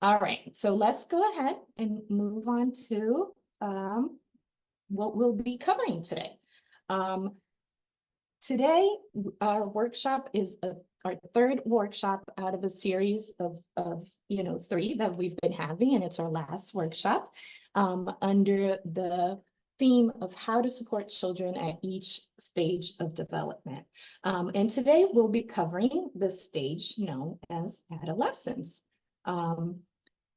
All right, so let's go ahead and move on to what we'll be covering today. Um, Today, our workshop is our third workshop out of a series of three that we've been having, and it's our last workshop under the theme of how to support children at each stage of development. And today we'll be covering the stage known as adolescence.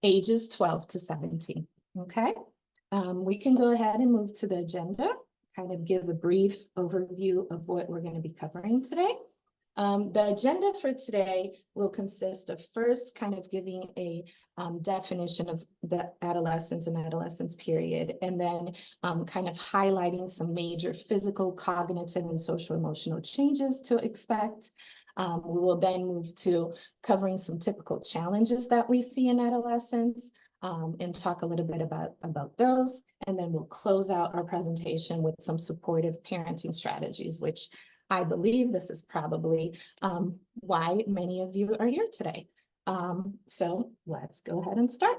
Ages 12 to 17, okay? We can go ahead and move to the agenda, kind of give a brief overview of what we're going to be covering today. The agenda for today will consist of first kind of giving a definition of the adolescence and adolescence period, and then kind of highlighting some major physical, cognitive, and social emotional changes to expect. We will then move to covering some typical challenges that we see in adolescence, and talk a little bit about those. And then we'll close out our presentation with some supportive parenting strategies, which I believe this is probably why many of you are here today. So let's go ahead and start.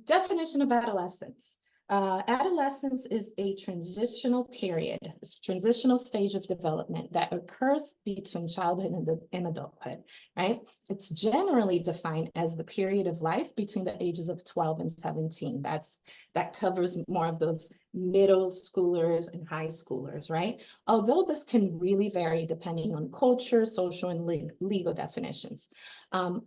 Definition of adolescence. Adolescence is a transitional period, a transitional stage of development that occurs between childhood and adulthood, right? It's generally defined as the period of life between the ages of 12 and 17. That covers more of those middle schoolers and high schoolers, right? Although this can really vary depending on culture, social, and legal definitions.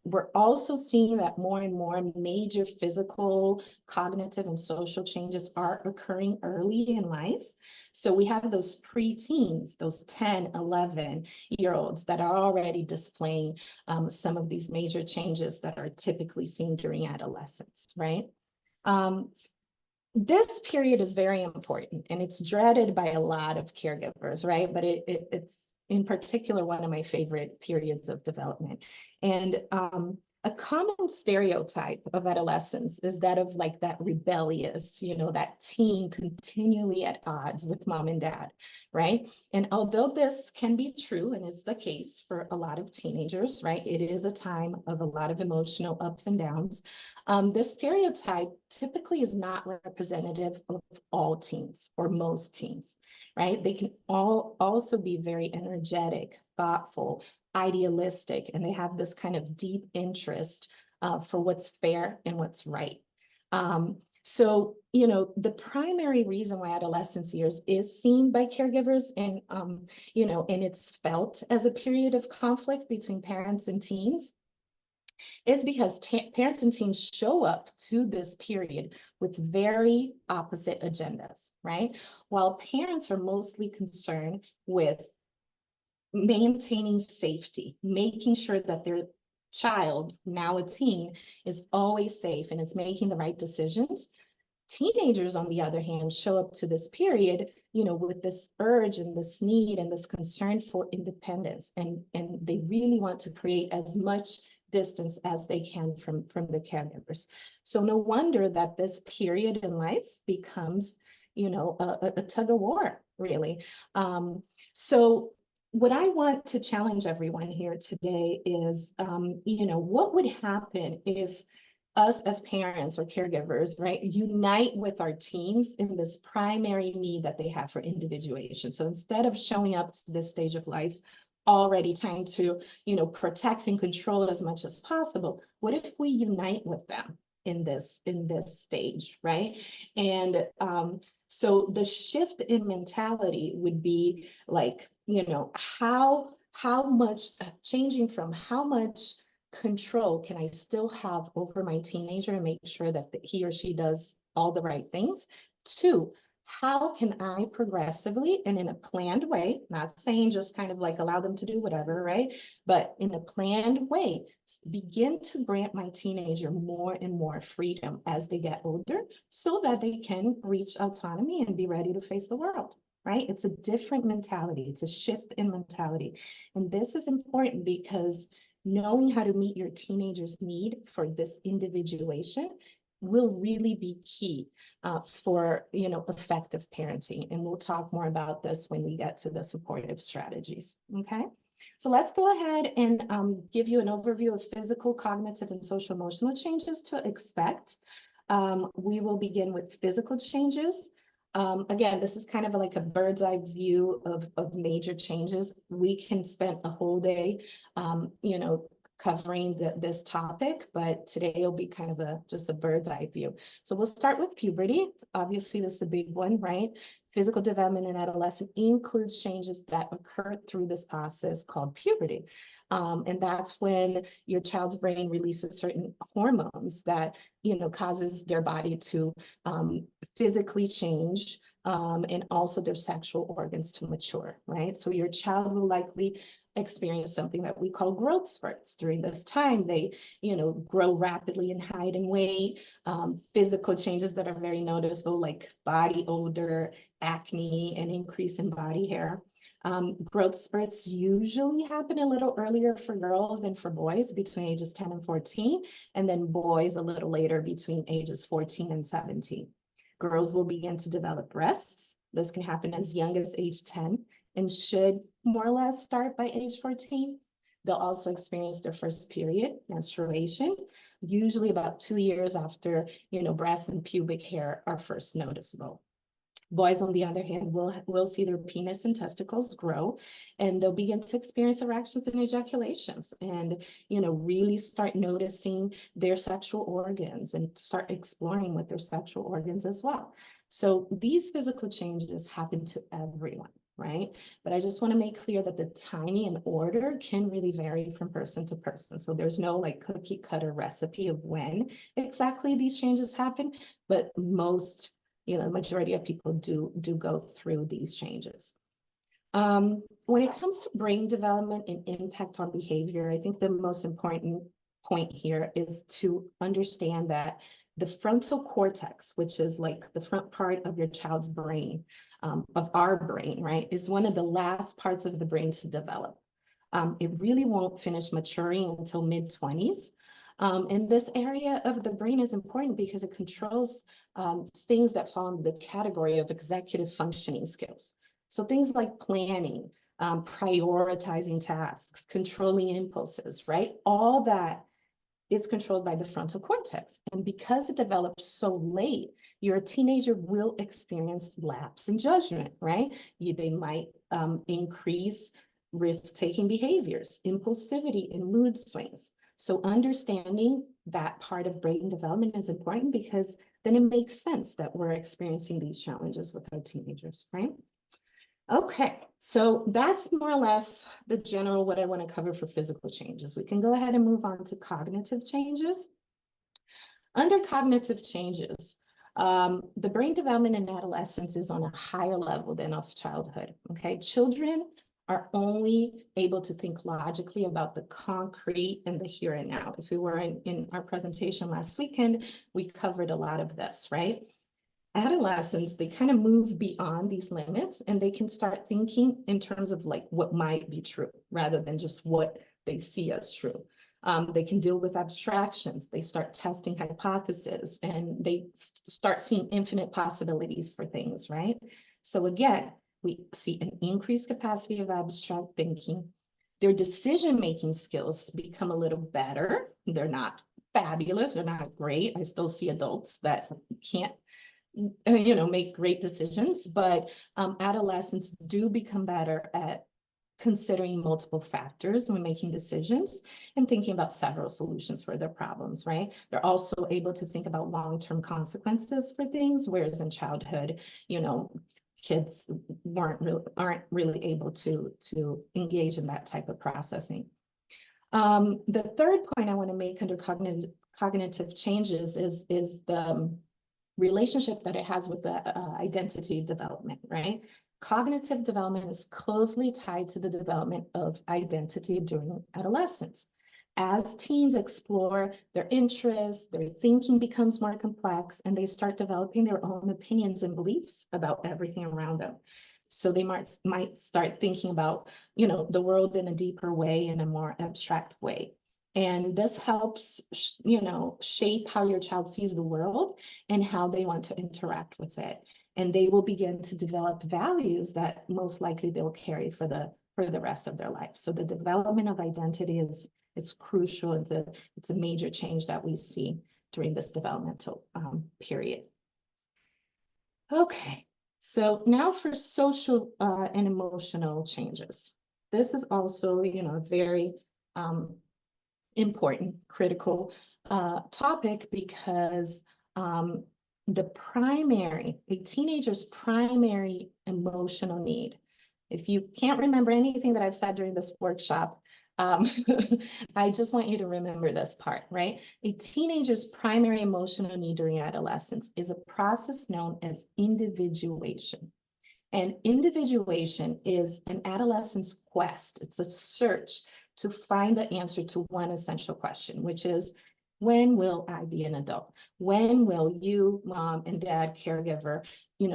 We're also seeing that more and more major physical, cognitive, and social changes are occurring early in life. So we have those pre-teens, those 10, 11-year-olds that are already displaying some of these major changes that are typically seen during adolescence, right? This period is very important, and it's dreaded by a lot of caregivers, right? But it's in particular one of my favorite periods of development. And a common stereotype of adolescence is that of like that rebellious, that teen continually at odds with mom and dad, right? And although this can be true, and it's the case for a lot of teenagers, right? It is a time of a lot of emotional ups and downs. This stereotype typically is not representative of all teens or most teens, right? They can all also be very energetic, thoughtful, idealistic, and they have this kind of deep interest for what's fair and what's right. So, the primary reason why adolescence years is seen by caregivers and, and it's felt as a period of conflict between parents and teens is because parents and teens show up to this period with very opposite agendas, right? While parents are mostly concerned with maintaining safety, making sure that their child, now a teen, is always safe and is making the right decisions. Teenagers, on the other hand, show up to this period, with this urge and this need and this concern for independence. And they really want to create as much distance as they can from the caregivers. So no wonder that this period in life becomes, a tug of war, really. So what I want to challenge everyone here today is, what would happen if us as parents or caregivers, right, unite with our teens in this primary need that they have for individuation. So instead of showing up to this stage of life already trying to, protect and control as much as possible, what if we unite with them in this stage, right? And so the shift in mentality would be like, how much changing from how much control can I still have over my teenager and make sure that he or she does all the right things, to how can I progressively and in a planned way, not saying just kind of like allow them to do whatever, right? But in a planned way, begin to grant my teenager more and more freedom as they get older so that they can reach autonomy and be ready to face the world, right? It's a different mentality. It's a shift in mentality. And this is important because knowing how to meet your teenager's need for this individuation will really be key for effective parenting. And we'll talk more about this when we get to the supportive strategies. Okay. So let's go ahead and give you an overview of physical, cognitive, and social emotional changes to expect. We will begin with physical changes. Again, this is kind of like a bird's eye view of major changes. We can spend a whole day, covering this topic, but today will be kind of just a bird's eye view. So we'll start with puberty. Obviously, this is a big one, right? Physical development in adolescence includes changes that occur through this process called puberty. And that's when your child's brain releases certain hormones that, causes their body to physically change, and also their sexual organs to mature, right? So your child will likely experience something that we call growth spurts. During this time, they, grow rapidly in height and weight, physical changes that are very noticeable, like body odor, acne, and increase in body hair. Growth spurts usually happen a little earlier for girls than for boys, between ages 10 and 14, and then boys a little later, between ages 14 and 17. Girls will begin to develop breasts. This can happen as young as age 10 and should more or less start by age 14. They'll also experience their first period, menstruation, usually about 2 years after, breasts and pubic hair are first noticeable. Boys, on the other hand, will see their penis and testicles grow, and they'll begin to experience erections and ejaculations, and really start noticing their sexual organs and start exploring with their sexual organs as well. So these physical changes happen to everyone, right? But I just want to make clear that the timing and order can really vary from person to person. So there's no like cookie cutter recipe of when exactly these changes happen, but most, the majority of people do go through these changes. When it comes to brain development and impact on behavior, I think the most important point here is to understand that the frontal cortex, which is like the front part of your child's brain, of our brain, right, is one of the last parts of the brain to develop. It really won't finish maturing until mid-20s. And this area of the brain is important because it controls things that fall into the category of executive functioning skills. So things like planning, prioritizing tasks, controlling impulses, right? All that is controlled by the frontal cortex. And because it develops so late, your teenager will experience lapse in judgment, right? They might increase risk-taking behaviors, impulsivity, and mood swings. So understanding that part of brain development is important because then it makes sense that we're experiencing these challenges with our teenagers, right? Okay, so that's more or less the general what I want to cover for physical changes. We can go ahead and move on to cognitive changes. Under cognitive changes, the brain development in adolescence is on a higher level than of childhood, okay? Children are only able to think logically about the concrete and the here and now. If we were in our presentation last weekend, we covered a lot of this, right? Adolescents, they kind of move beyond these limits and they can start thinking in terms of like what might be true rather than just what they see as true. They can deal with abstractions. They start testing hypotheses and they start seeing infinite possibilities for things, right? So again, we see an increased capacity of abstract thinking. Their decision-making skills become a little better. They're not fabulous. They're not great. I still see adults that can't make great decisions, but adolescents do become better at considering multiple factors when making decisions and thinking about several solutions for their problems, right? They're also able to think about long-term consequences for things, whereas in childhood, kids aren't really able to engage in that type of processing. The third point I want to make under cognitive changes is the relationship that it has with the identity development, right? Cognitive development is closely tied to the development of identity during adolescence. As teens explore their interests, their thinking becomes more complex, and they start developing their own opinions and beliefs about everything around them. So they might start thinking about, the world in a deeper way, in a more abstract way. And this helps, shape how your child sees the world and how they want to interact with it. And they will begin to develop values that most likely they'll carry for the for the rest of their life. So the development of identity is crucial. It's a major change that we see during this developmental period. Okay, so now for social and emotional changes. This is also, very important, critical topic because a teenager's primary emotional need, if you can't remember anything that I've said during this workshop, I just want you to remember this part, right? A teenager's primary emotional need during adolescence is a process known as individuation. And individuation is an adolescent's quest. It's a search to find the answer to one essential question, which is, when will I be an adult? When will you, mom and dad, caregiver,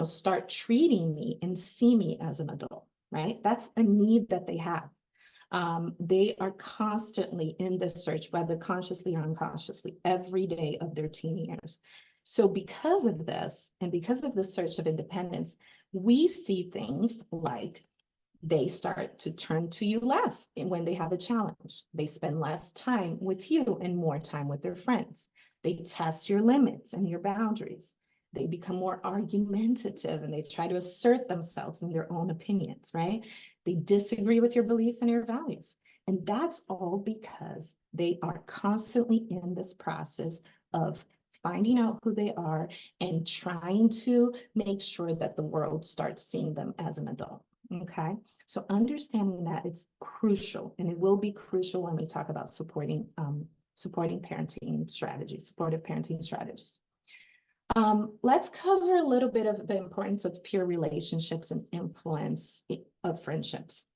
start treating me and see me as an adult, right? That's a need that they have. They are constantly in this search, whether consciously or unconsciously, every day of their teen years. So because of this, and because of the search of independence, we see things like they start to turn to you less when they have a challenge. They spend less time with you and more time with their friends. They test your limits and your boundaries. They become more argumentative and they try to assert themselves in their own opinions, right? They disagree with your beliefs and your values. And that's all because they are constantly in this process of finding out who they are and trying to make sure that the world starts seeing them as an adult. Okay, so understanding that it's crucial, and it will be crucial when we talk about supporting parenting strategies, supportive parenting strategies. Let's cover a little bit of the importance of peer relationships and influence of friendships.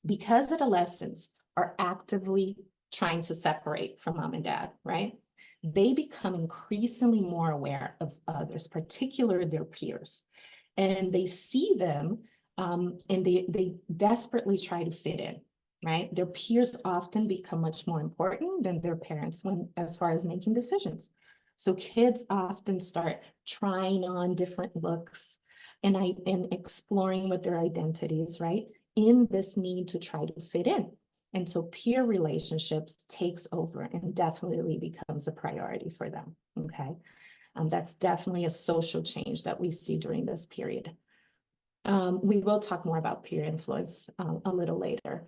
Because adolescents are actively trying to separate from mom and dad, right? They become increasingly more aware of others, particularly their peers, and they see them and they desperately try to fit in, right? Their peers often become much more important than their parents as far as making decisions. So kids often start trying on different looks and exploring with their identities, right? In this need to try to fit in. And so peer relationships takes over and definitely becomes a priority for them, okay? That's definitely a social change that we see during this period. We will talk more about peer influence a little later.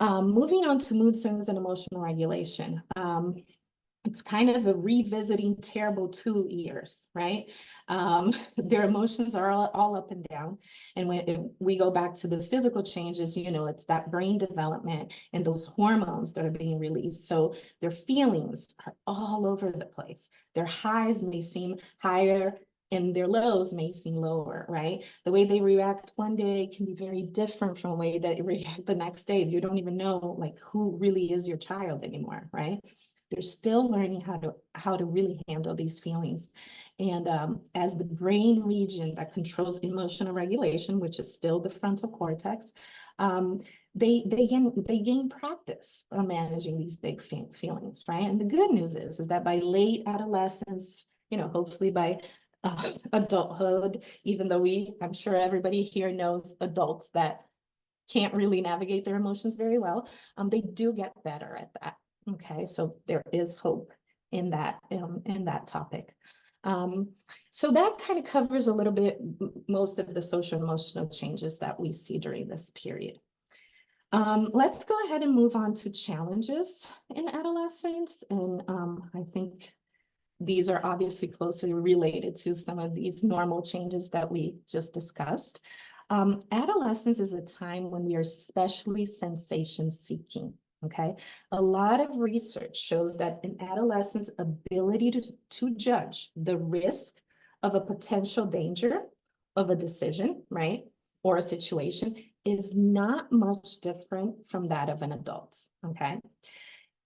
Moving on to mood swings and emotional regulation. It's kind of a revisiting terrible 2 years, right? Their emotions are all up and down. And when we go back to the physical changes, it's that brain development and those hormones that are being released. So their feelings are all over the place. Their highs may seem higher and their lows may seem lower, right? The way they react one day can be very different from the way that they react the next day. You don't even know like who really is your child anymore, right? They're still learning how to really handle these feelings. And as the brain region that controls emotional regulation, which is still the frontal cortex, they gain practice on managing these big feelings, right? And the good news is that by late adolescence, hopefully by adulthood, even though I'm sure everybody here knows adults that can't really navigate their emotions very well, they do get better at that. Okay, so there is hope in that topic. So that kind of covers a little bit most of the social emotional changes that we see during this period. Let's go ahead and move on to challenges in adolescence. And I think these are obviously closely related to some of these normal changes that we just discussed. Adolescence is a time when we are especially sensation seeking. Okay, a lot of research shows that an adolescent's ability to judge the risk of a potential danger of a decision, right, or a situation is not much different from that of an adult's. Okay,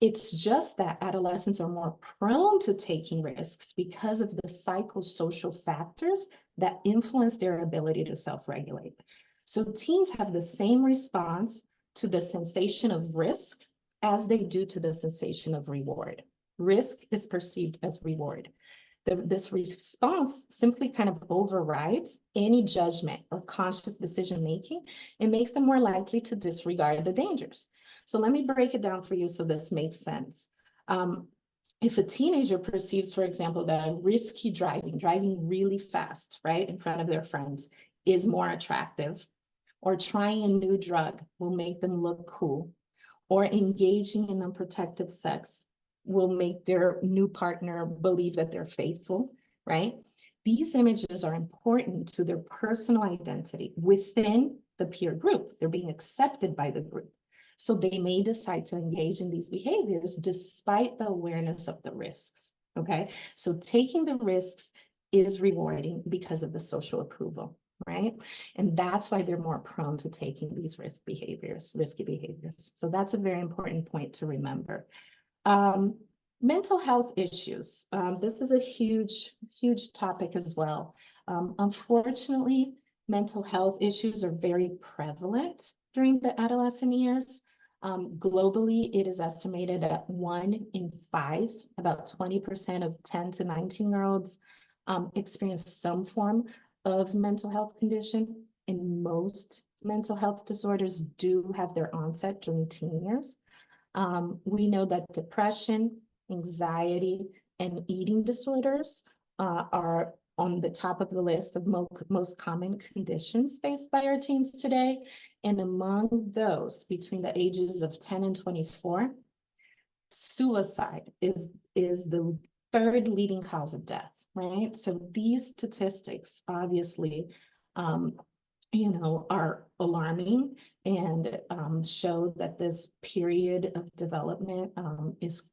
it's just that adolescents are more prone to taking risks because of the psychosocial factors that influence their ability to self-regulate. So teens have the same response to the sensation of risk as they do to the sensation of reward. Risk is perceived as reward. This response simply kind of overrides any judgment or conscious decision-making and makes them more likely to disregard the dangers. So let me break it down for you so this makes sense. If a teenager perceives, for example, that risky driving really fast, right, in front of their friends is more attractive, or trying a new drug will make them look cool, or engaging in unprotected sex will make their new partner believe that they're faithful, right? These images are important to their personal identity within the peer group. They're being accepted by the group. So they may decide to engage in these behaviors despite the awareness of the risks, okay? So taking the risks is rewarding because of the social approval, right? And that's why they're more prone to taking these risky behaviors. So that's a very important point to remember. Mental health issues. This is a huge topic as well. Unfortunately, mental health issues are very prevalent during the adolescent years. Globally, it is estimated that 1 in 5, about 20% of 10 to 19-year-olds experience some form of mental health condition, and most mental health disorders do have their onset during teen years. We know that depression, anxiety, and eating disorders are on the top of the list of most common conditions faced by our teens today. And among those, between the ages of 10 and 24, suicide is the third leading cause of death, right? So these statistics obviously are alarming and show that this period of development is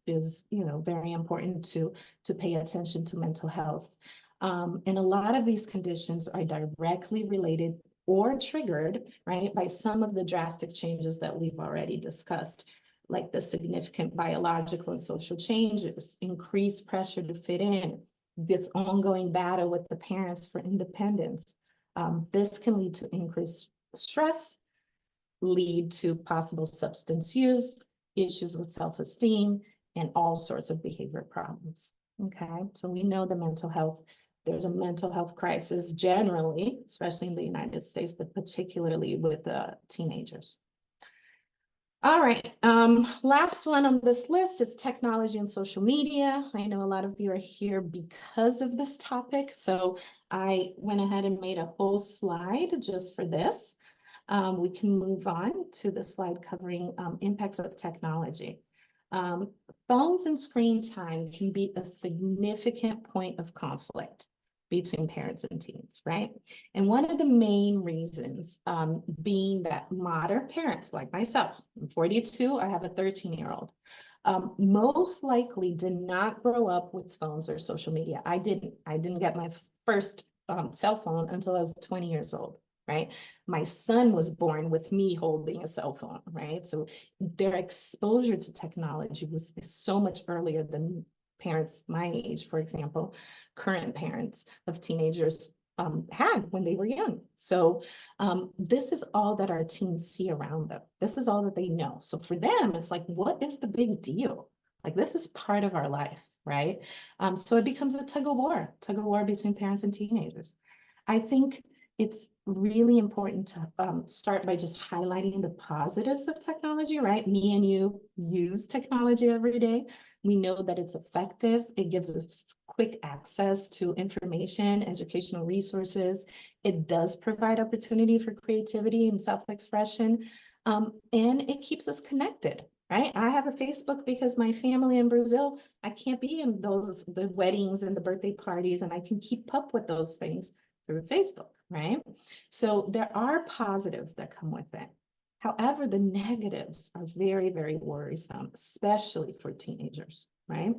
very important to pay attention to mental health. And a lot of these conditions are directly related or triggered, right, by some of the drastic changes that we've already discussed, like the significant biological and social changes, increased pressure to fit in, this ongoing battle with the parents for independence. This can lead to increased stress, lead to possible substance use, issues with self-esteem, and all sorts of behavior problems. Okay, so we know the mental health, there's a mental health crisis generally, especially in the United States, but particularly with teenagers. All right, last one on this list is technology and social media. I know a lot of you are here because of this topic, so I went ahead and made a whole slide just for this. We can move on to the slide covering impacts of technology. Phones and screen time can be a significant point of conflict between parents and teens, right? And one of the main reasons being that modern parents like myself, I'm 42, I have a 13-year-old, most likely did not grow up with phones or social media. I didn't get my first cell phone until I was 20 years old, right? My son was born with me holding a cell phone, right? So their exposure to technology was so much earlier than parents my age, for example, current parents of teenagers had when they were young. So this is all that our teens see around them. This is all that they know. So for them, it's like, what is the big deal? Like, this is part of our life, right? So it becomes a tug of war between parents and teenagers. I think it's really important to start by just highlighting the positives of technology, right? Me and you use technology every day. We know that it's effective. It gives us quick access to information, educational resources. It does provide opportunity for creativity and self-expression, and it keeps us connected, right? I have a Facebook because my family in Brazil, I can't be in the weddings and the birthday parties, and I can keep up with those things through Facebook, right? So there are positives that come with it. However, the negatives are very, very worrisome, especially for teenagers, right?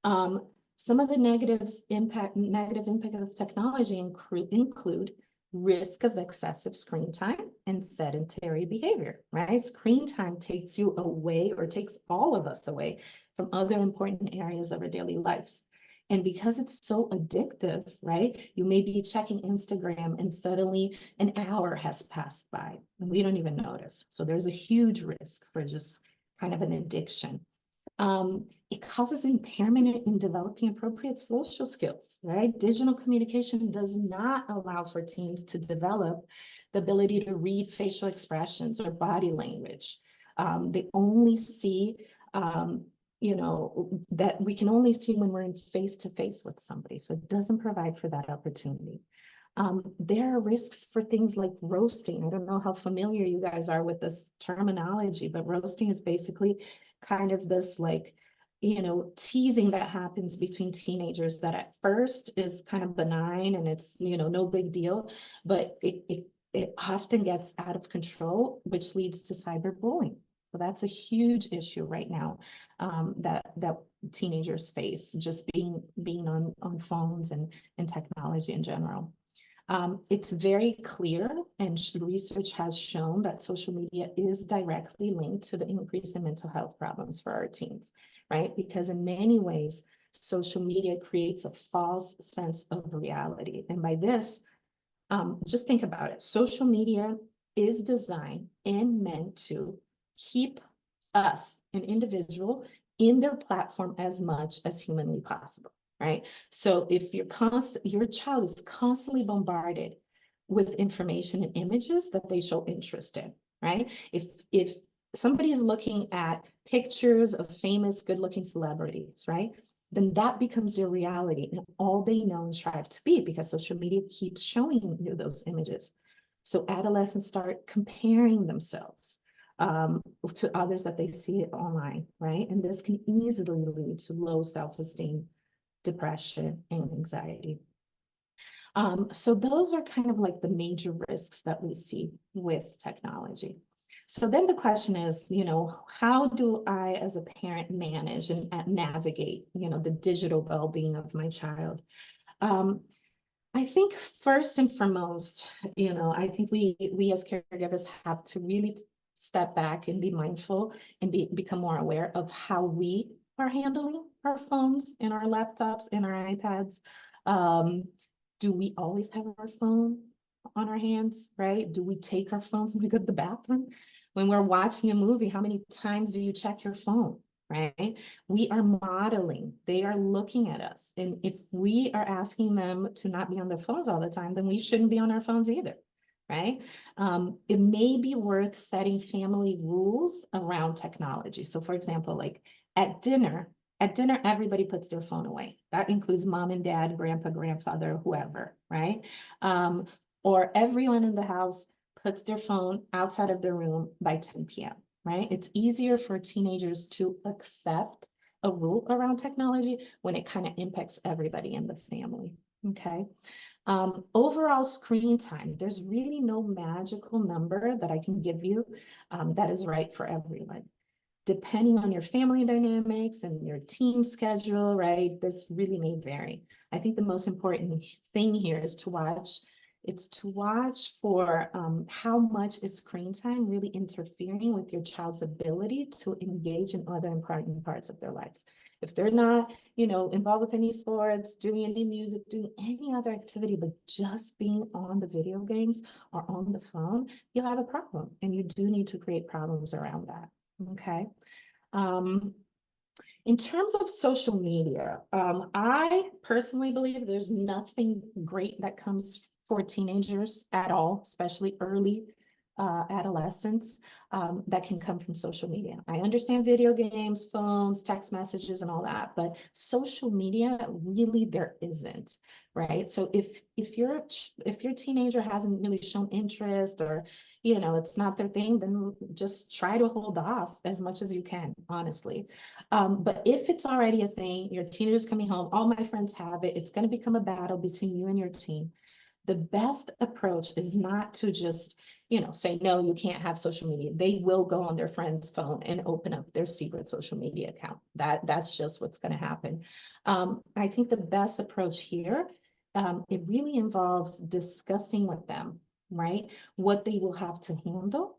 Some of the negative impact of technology include risk of excessive screen time and sedentary behavior, right? Screen time takes you away, or takes all of us away, from other important areas of our daily lives. And because it's so addictive, right? You may be checking Instagram and suddenly an hour has passed by and we don't even notice. So there's a huge risk for just kind of an addiction. It causes impairment in developing appropriate social skills, right? Digital communication does not allow for teens to develop the ability to read facial expressions or body language. They only see, that we can only see when we're in face to face with somebody. So it doesn't provide for that opportunity. There are risks for things like roasting. I don't know how familiar you guys are with this terminology, but roasting is basically kind of this like, teasing that happens between teenagers that at first is kind of benign and it's, no big deal, but it often gets out of control, which leads to cyberbullying. So that's a huge issue right now, that teenagers face, just being on phones and technology in general. It's very clear, and research has shown that social media is directly linked to the increase in mental health problems for our teens, right? Because in many ways, social media creates a false sense of reality. And by this, just think about it. Social media is designed and meant to keep us, an individual, in their platform as much as humanly possible, right? So if your child is constantly bombarded with information and images that they show interest in, right? If somebody is looking at pictures of famous, good-looking celebrities, right? Then that becomes your reality and all they know and strive to be, because social media keeps showing you those images. So adolescents start comparing themselves to others that they see online, right? And this can easily lead to low self-esteem, depression, and anxiety. So those are kind of like the major risks that we see with technology. So then the question is, how do I as a parent manage and navigate, the digital well-being of my child? I think first and foremost, I think we as caregivers have to really step back and be mindful and become more aware of how we are handling our phones and our laptops and our iPads. Do we always have our phone on our hands, right? Do we take our phones when we go to the bathroom? When we're watching a movie, how many times do you check your phone? Right? We are modeling, they are looking at us. And if we are asking them to not be on their phones all the time, then we shouldn't be on our phones either, right? It may be worth setting family rules around technology. So for example, like at dinner, everybody puts their phone away. That includes mom and dad, grandpa, grandfather, whoever, right? Or everyone in the house puts their phone outside of their room by 10 p.m. Right? It's easier for teenagers to accept a rule around technology when it kind of impacts everybody in the family, okay? Overall screen time, there's really no magical number that I can give you that is right for everyone. Depending on your family dynamics and your team schedule, right, this really may vary. I think the most important thing here is to watch for how much is screen time really interfering with your child's ability to engage in other important parts of their lives. If they're not, involved with any sports, doing any music, doing any other activity, but just being on the video games or on the phone, you'll have a problem. And you do need to create problems around that, okay? In terms of social media, I personally believe there's nothing great that comes for teenagers at all, especially early adolescence, that can come from social media. I understand video games, phones, text messages, and all that, but social media, really there isn't, right? So if your teenager hasn't really shown interest, or it's not their thing, then just try to hold off as much as you can, honestly. But if it's already a thing, your teenager's coming home, all my friends have it, it's going to become a battle between you and your teen. The best approach is not to just, say, no, you can't have social media. They will go on their friend's phone and open up their secret social media account. That's just what's going to happen. I think the best approach here, it really involves discussing with them, right, what they will have to handle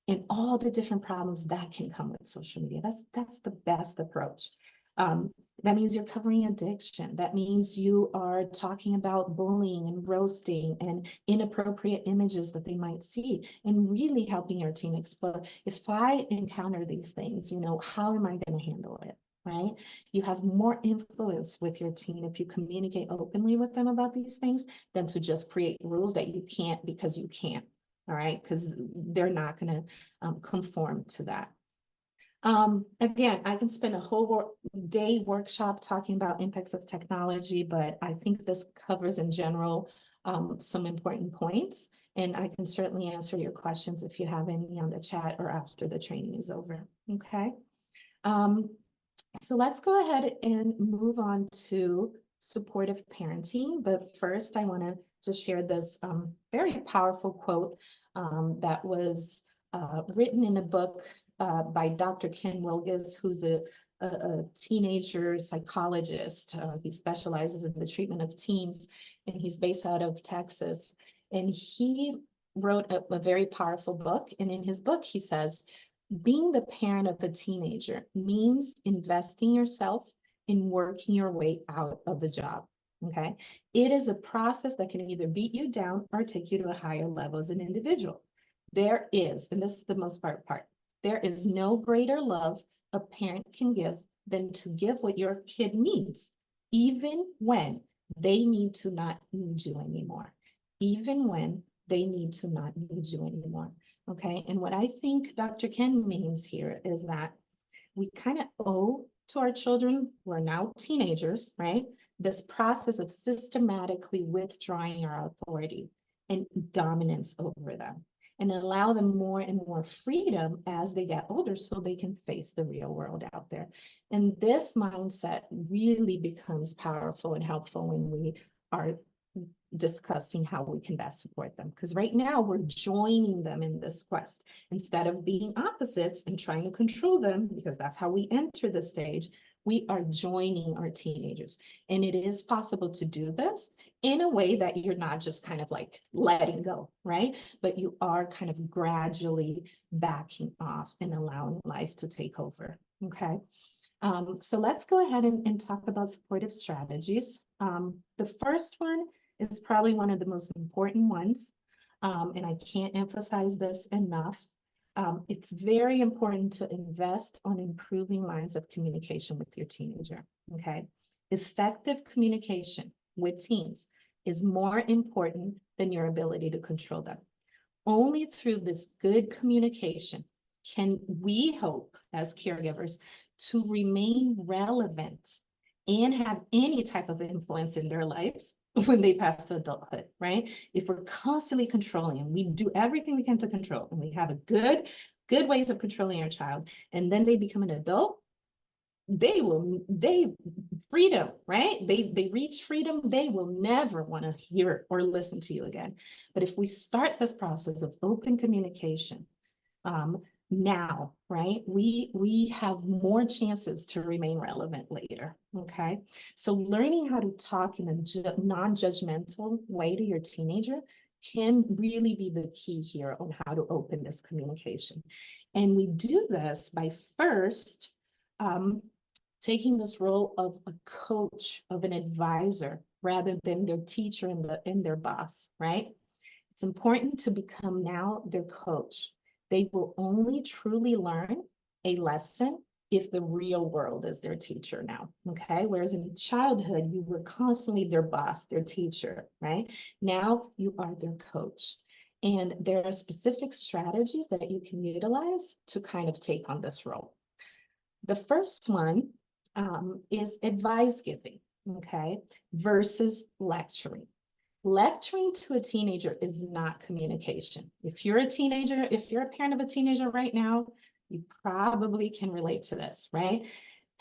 and all the different problems that can come with social media. That's the best approach. That means you're covering addiction. That means you are talking about bullying and roasting and inappropriate images that they might see, and really helping your teen explore, if I encounter these things, how am I going to handle it? Right? You have more influence with your teen if you communicate openly with them about these things than to just create rules that you can't because you can't. All right, because they're not going to conform to that. Again, I can spend a whole day workshop talking about impacts of technology, but I think this covers in general some important points, and I can certainly answer your questions if you have any on the chat or after the training is over. Okay. So let's go ahead and move on to supportive parenting. But first, I want to just share this very powerful quote that was written in a book by Dr. Ken Wilgis, who's a teenager psychologist. He specializes in the treatment of teens, and he's based out of Texas. And he wrote a very powerful book. And in his book, he says, being the parent of a teenager means investing yourself in working your way out of the job. Okay. It is a process that can either beat you down or take you to a higher level as an individual. There is, and this is the most part, there is no greater love a parent can give than to give what your kid needs, even when they need to not need you anymore. Even when they need to not need you anymore. Okay. And what I think Dr. Ken means here is that we kind of owe to our children, who are now teenagers, right? This process of systematically withdrawing our authority and dominance over them, and allow them more and more freedom as they get older so they can face the real world out there. And this mindset really becomes powerful and helpful when we are discussing how we can best support them. Because right now we're joining them in this quest. Instead of being opposites and trying to control them, because that's how we enter the stage, we are joining our teenagers. And it is possible to do this in a way that you're not just kind of like letting go, right? But you are kind of gradually backing off and allowing life to take over, okay? So let's go ahead and talk about supportive strategies. The first one is probably one of the most important ones, and I can't emphasize this enough. It's very important to invest on improving lines of communication with your teenager, okay? Effective communication with teens is more important than your ability to control them. Only through this good communication can we hope as caregivers to remain relevant and have any type of influence in their lives when they pass to adulthood, right? If we're constantly controlling and we do everything we can to control, and we have a good ways of controlling our child, and then they become an adult, freedom, right? They reach freedom, they will never want to hear or listen to you again. But if we start this process of open communication, now, right, we have more chances to remain relevant later. Okay, so learning how to talk in a non-judgmental way to your teenager can really be the key here on how to open this communication. And we do this by first taking this role of a coach, of an advisor, rather than their teacher and their boss, right? It's important to become now their coach. They will only truly learn a lesson if the real world is their teacher now, okay? Whereas in childhood, you were constantly their boss, their teacher, right? Now you are their coach. And there are specific strategies that you can utilize to kind of take on this role. The first one is advice giving, okay, versus lecturing. Lecturing to a teenager is not communication. If you're a teenager, if you're a parent of a teenager right now, you probably can relate to this, right?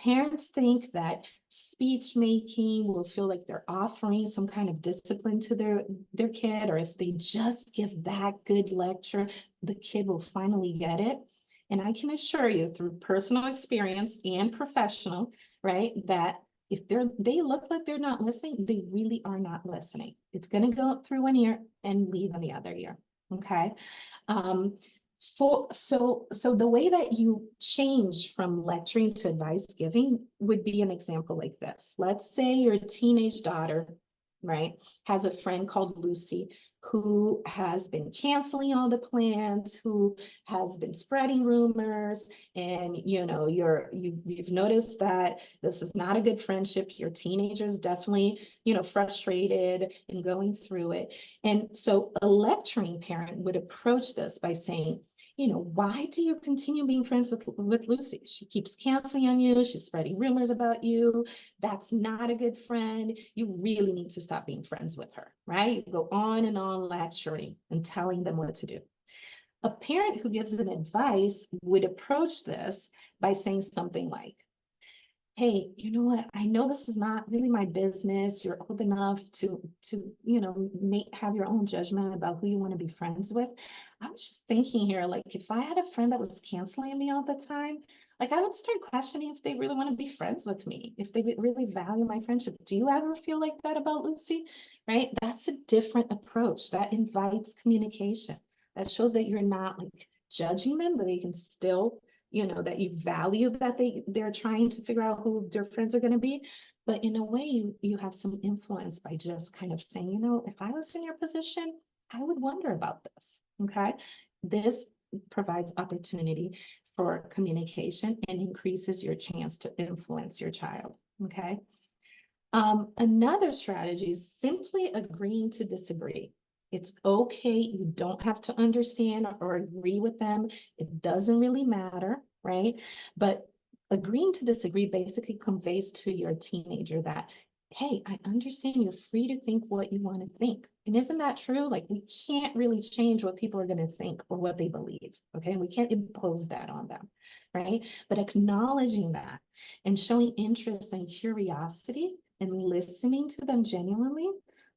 Parents think that speech making will feel like they're offering some kind of discipline to their kid, or if they just give that good lecture, the kid will finally get it. And I can assure you through personal experience and professional, right, that if they look like they're not listening, they really are not listening. It's going to go through one ear and leave on the other ear. Okay. So the way that you change from lecturing to advice giving would be an example like this. Let's say your teenage daughter, right, has a friend called Lucy who has been canceling all the plans, who has been spreading rumors, and you've noticed that this is not a good friendship. Your teenager's definitely, frustrated and going through it. And so a lecturing parent would approach this by saying, why do you continue being friends with Lucy? She keeps canceling on you. She's spreading rumors about you. That's not a good friend. You really need to stop being friends with her, right? You go on and on lecturing and telling them what to do. A parent who gives an advice would approach this by saying something like, hey, you know what? I know this is not really my business. You're old enough to have your own judgment about who you want to be friends with. I was just thinking here, like, if I had a friend that was canceling me all the time, like, I would start questioning if they really want to be friends with me, if they really value my friendship. Do you ever feel like that about Lucy? Right? That's a different approach. That invites communication. That shows that you're not like judging them, but they can still that you value that they're trying to figure out who their friends are going to be. But in a way, you have some influence by just kind of saying, if I was in your position, I would wonder about this. Okay. This provides opportunity for communication and increases your chance to influence your child. Okay. Another strategy is simply agreeing to disagree. It's okay. You don't have to understand or agree with them. It doesn't really matter, right? But agreeing to disagree basically conveys to your teenager that, hey, I understand you're free to think what you want to think. And isn't that true? Like, we can't really change what people are going to think or what they believe, okay? We can't impose that on them, right? But acknowledging that and showing interest and curiosity and listening to them genuinely,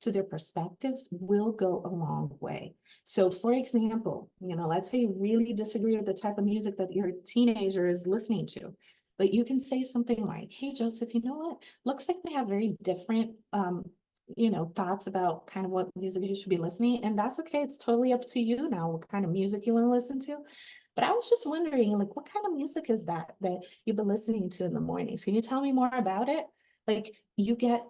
to their perspectives, will go a long way. So for example, let's say you really disagree with the type of music that your teenager is listening to, but you can say something like, hey, Joseph, you know what? Looks like we have very different thoughts about kind of what music you should be listening. And that's okay. It's totally up to you now what kind of music you want to listen to. But I was just wondering, like, what kind of music is that you've been listening to in the mornings? Can you tell me more about it? Like, you get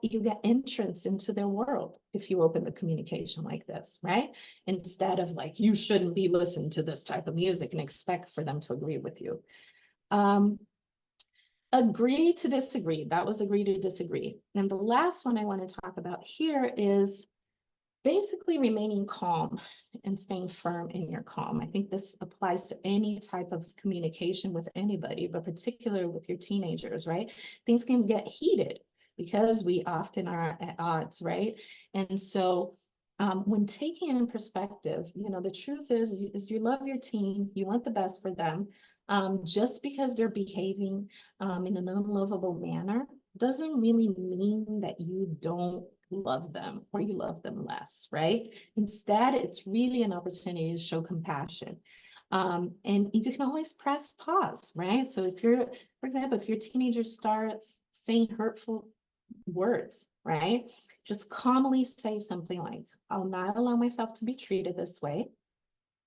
entrance into their world if you open the communication like this, right? Instead of like, you shouldn't be listening to this type of music and expect for them to agree with you. Agree to disagree. That was agree to disagree. And the last one I want to talk about here is basically remaining calm and staying firm in your calm. I think this applies to any type of communication with anybody, but particularly with your teenagers, right? Things can get heated because we often are at odds, right? And so when taking in perspective, the truth is you love your teen, you want the best for them. Just because they're behaving in an unlovable manner doesn't really mean that you don't love them or you love them less, right? Instead, it's really an opportunity to show compassion. And you can always press pause, right? So for example, if your teenager starts saying hurtful words, right? Just calmly say something like, I'll not allow myself to be treated this way.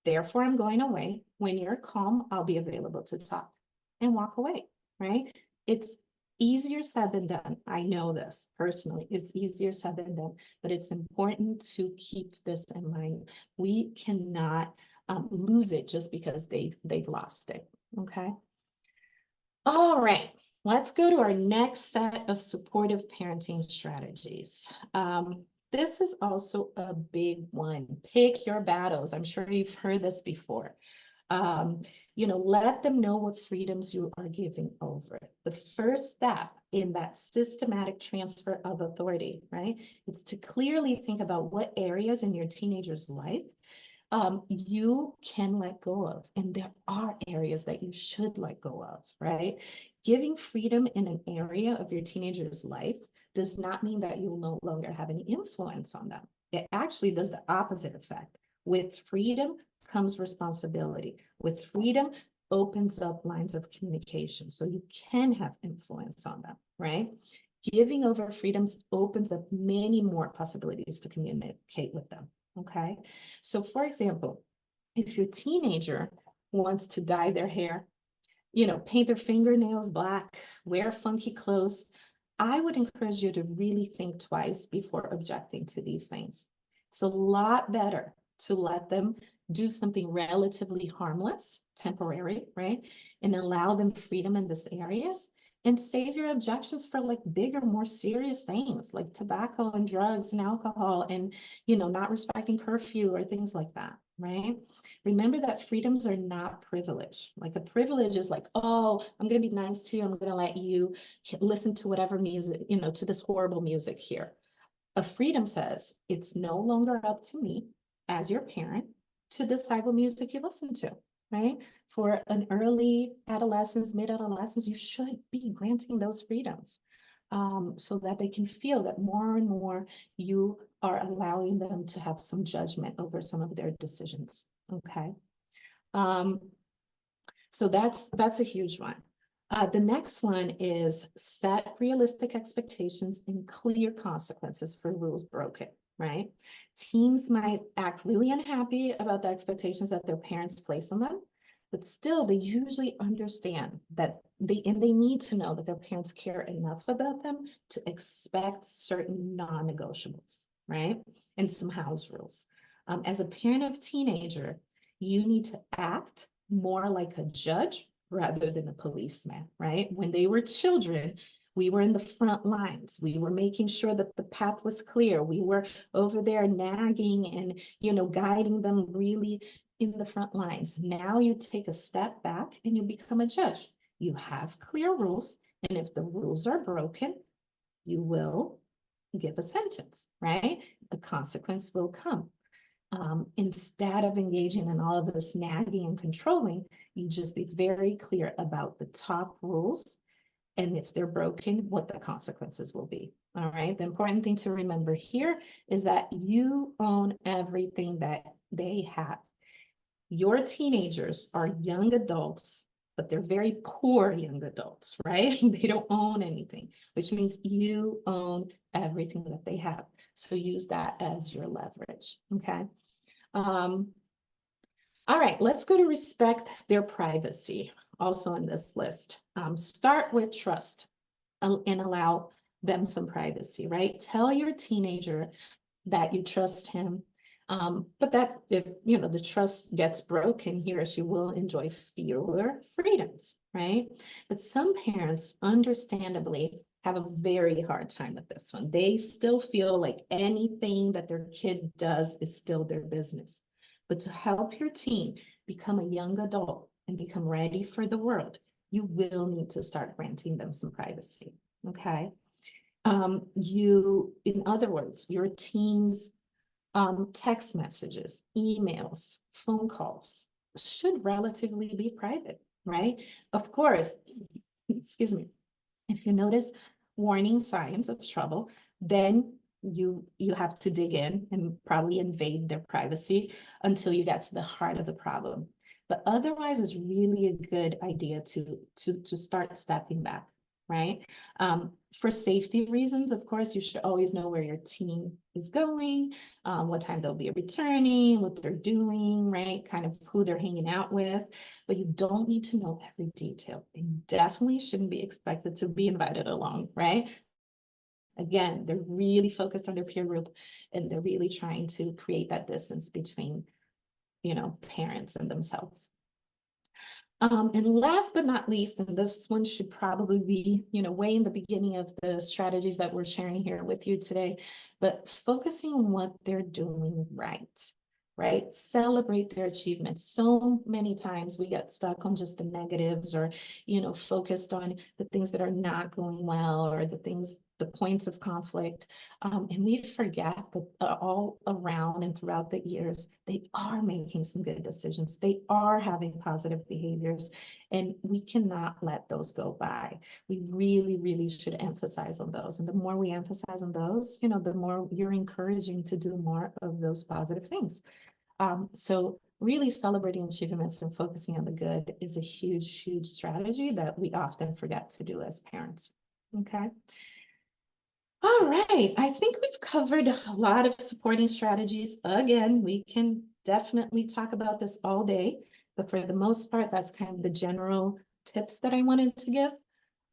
Therefore, I'm going away. When you're calm, I'll be available to talk, and walk away, right? It's easier said than done. I know this personally. It's easier said than done, but it's important to keep this in mind. We cannot lose it just because they've lost it, okay? All right, let's go to our next set of supportive parenting strategies. This is also a big one. Pick your battles. I'm sure you've heard this before. Let them know what freedoms you are giving over. The first step in that systematic transfer of authority, right? It's to clearly think about what areas in your teenager's life you can let go of. And there are areas that you should let go of, right? Giving freedom in an area of your teenager's life does not mean that you'll no longer have any influence on them. It actually does the opposite effect. With freedom comes responsibility. With freedom opens up lines of communication so you can have influence on them, right? Giving over freedoms opens up many more possibilities to communicate with them. Okay. So for example, if your teenager wants to dye their hair, paint their fingernails black, wear funky clothes, I would encourage you to really think twice before objecting to these things. It's a lot better to let them do something relatively harmless, temporary, right? And allow them freedom in these areas and save your objections for like bigger, more serious things like tobacco and drugs and alcohol and, not respecting curfew or things like that, right? Remember that freedoms are not privilege. Like a privilege is like, oh, I'm going to be nice to you. I'm going to let you listen to whatever music, to this horrible music here. A freedom says it's no longer up to me as your parent to decide what music you listen to, right? For an early adolescence, mid-adolescence, you should be granting those freedoms so that they can feel that more and more you are allowing them to have some judgment over some of their decisions, okay? So that's a huge one. The next one is set realistic expectations and clear consequences for rules broken, right? Teens might act really unhappy about the expectations that their parents place on them, but still they usually understand that they need to know that their parents care enough about them to expect certain non-negotiables, right? And some house rules. As a parent of a teenager, you need to act more like a judge rather than a policeman, right? When they were children, we were in the front lines. We were making sure that the path was clear. We were over there nagging and, guiding them really in the front lines. Now you take a step back and you become a judge. You have clear rules. And if the rules are broken, you will give a sentence, right? A consequence will come. Instead of engaging in all of this nagging and controlling, you just be very clear about the top rules and if they're broken, what the consequences will be. All right. The important thing to remember here is that you own everything that they have. Your teenagers are young adults, but they're very poor young adults, right? They don't own anything, which means you own everything that they have. So use that as your leverage, okay? All right, let's go to respect their privacy, also on this list. Start with trust and allow them some privacy, right? Tell your teenager that you trust him, but that if the trust gets broken, he or she will enjoy fewer freedoms, right? But some parents, understandably, have a very hard time with this one. They still feel like anything that their kid does is still their business. But to help your teen become a young adult and become ready for the world, you will need to start granting them some privacy, okay? In other words, your teen's text messages, emails, phone calls should relatively be private, right? Of course, excuse me, if you notice warning signs of trouble, then you have to dig in and probably invade their privacy until you get to the heart of the problem. But otherwise, it's really a good idea to start stepping back, right? For safety reasons, of course, you should always know where your teen is going, what time they'll be returning, what they're doing, right? Kind of who they're hanging out with, but you don't need to know every detail. They definitely shouldn't be expected to be invited along, right? Again, they're really focused on their peer group and they're really trying to create that distance between, parents and themselves. And last but not least, and this one should probably be, way in the beginning of the strategies that we're sharing here with you today, but focusing on what they're doing right? Celebrate their achievements. So many times we get stuck on just the negatives or, focused on the things that are not going well or the points of conflict. And we forget that all around and throughout the years, they are making some good decisions. They are having positive behaviors, and we cannot let those go by. We really, really should emphasize on those. And the more we emphasize on those, the more you're encouraging to do more of those positive things. So really celebrating achievements and focusing on the good is a huge, huge strategy that we often forget to do as parents. Okay. All right, I think we've covered a lot of supporting strategies. Again, we can definitely talk about this all day. But for the most part, that's kind of the general tips that I wanted to give.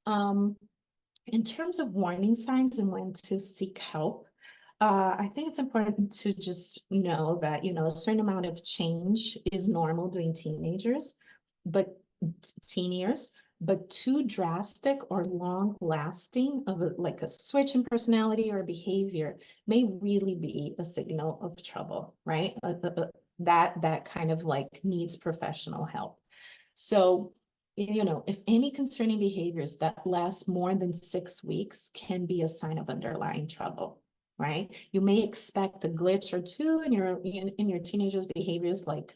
In terms of warning signs and when to seek help, I think it's important to just know that, a certain amount of change is normal during teenagers, but teen years, but too drastic or long lasting of like a switch in personality or behavior may really be a signal of trouble, right? That kind of like needs professional help. So, if any concerning behaviors that last more than 6 weeks can be a sign of underlying trouble, right? You may expect a glitch or two in your teenagers' behaviors, like,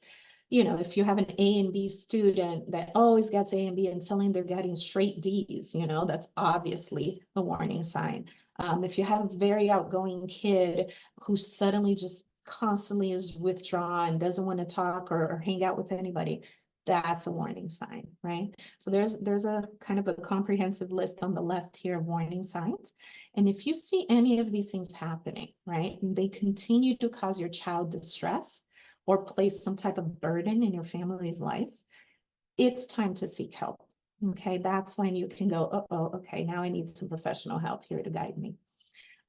if you have an A and B student that always gets A and B and suddenly they're getting straight D's, that's obviously a warning sign. If you have a very outgoing kid who suddenly just constantly is withdrawn, doesn't want to talk or hang out with anybody, that's a warning sign, right? So there's a kind of a comprehensive list on the left here of warning signs. And if you see any of these things happening, right, and they continue to cause your child distress or place some type of burden in your family's life, it's time to seek help. Okay, that's when you can go, oh, okay, now I need some professional help here to guide me.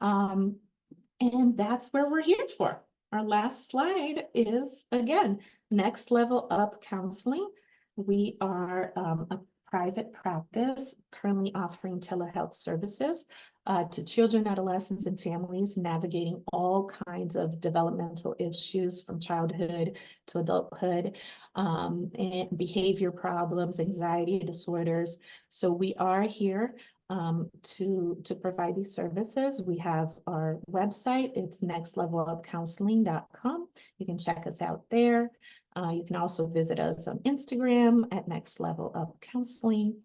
And that's where we're here for. Our last slide is, again, Next Level Up Counseling. We are a private practice currently offering telehealth services to children, adolescents, and families navigating all kinds of developmental issues from childhood to adulthood, and behavior problems, anxiety disorders. So we are here to provide these services. We have our website. It's nextlevelupcounseling.com. You can check us out there. You can also visit us on Instagram at Next Level Up Counseling.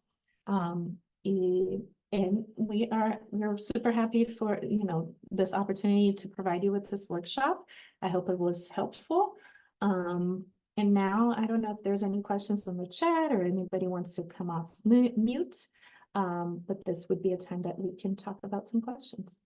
And we're super happy for this opportunity to provide you with this workshop. I hope it was helpful. And now I don't know if there's any questions in the chat or anybody wants to come off mute. But this would be a time that we can talk about some questions.